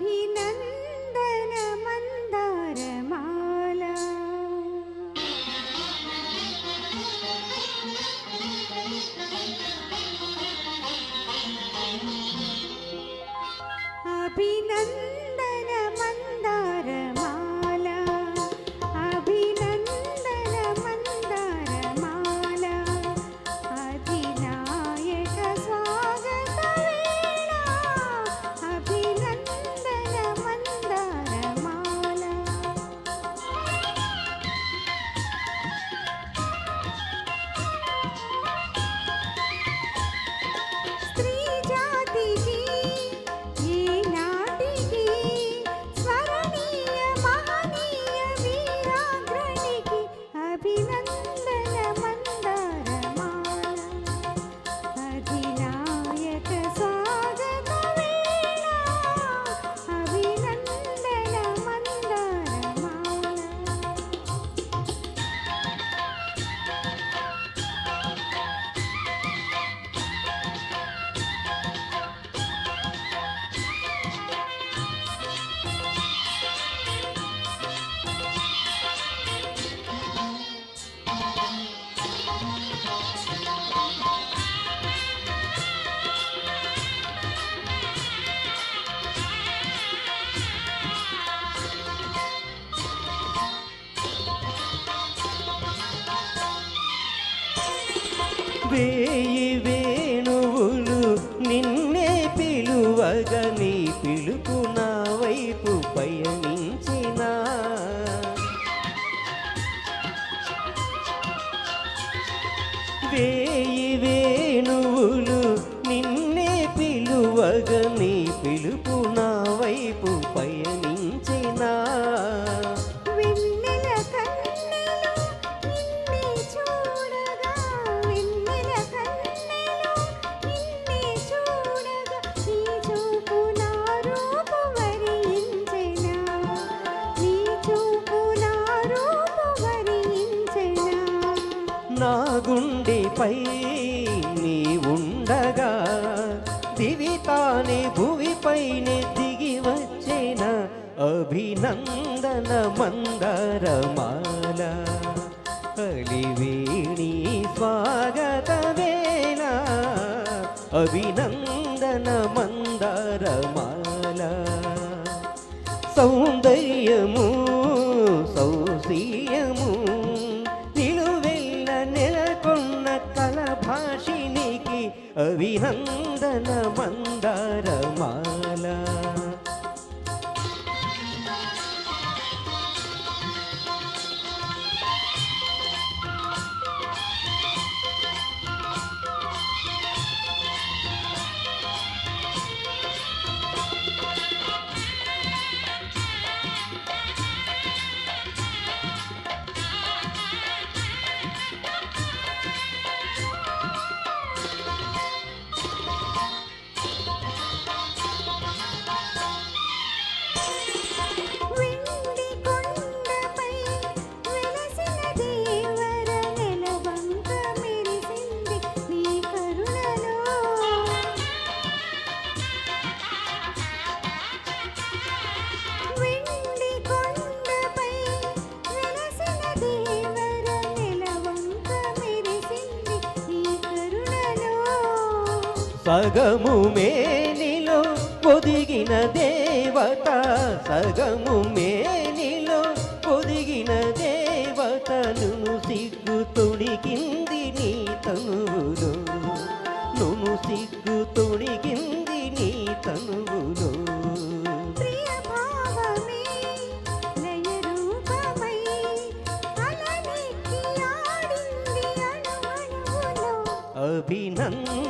అభినందన మందారమాల అభినందన మందారమాల అభినందన మందారమాల అధినాయక స్వాగత వేళ అభినందన మందారమాల స్త్రీ జాతికి ఈనాటికి స్మరణీయ మహనీయ వీరాగ్రణికి అభినందన మందారమాల అధినాయక స్వాగత వేళ అభినందన మందారమాల వేయి వేణువులు నిన్నే పిలువగ నీ పిలుపు నా వైపు పయనించిన వేయి వేణువులు నిన్నే పిలువగ నీ పిలుపు నా వైపు పయనించిన వెన్నెల కన్నెలు నిన్నే చూడగా వెన్నెల కన్నెలు నిన్నే చూడగా నీ చూపు నా రూపు వరించెనా నీ చూపు నా రూపు వరించెనా నా గుండెపై నీ ఉండగా దివి తానే భువిపైనే దిగి వచ్చేన అభినందన మందారమాల కలివేణి స్వాగత వేళ అభినందన మందారమాల సౌందర్యము సౌశీయము నిలువెల్ల నెలకొన్న కల భాషినికి అభినందన మందారమాల వెండి కొండపై వెలసిన దేవర నెలవంక మెరిసింది నీ కరుణలో వెండి కొండపై వెలసిన దేవర నెలవంక మెరిసింది నీ కరుణలో సగము మేనిలో పొదిగిన దేవత సగము మేనిలో పొదిగిన దేవతను సిగ్గు తొడిగింది నీ తనువులో నును సిగ్గు తొడిగింది నీ తనువులో ప్రియ భావమే లయ రూపమై అలనెక్కి ఆడింది అణువణువులో అభినందన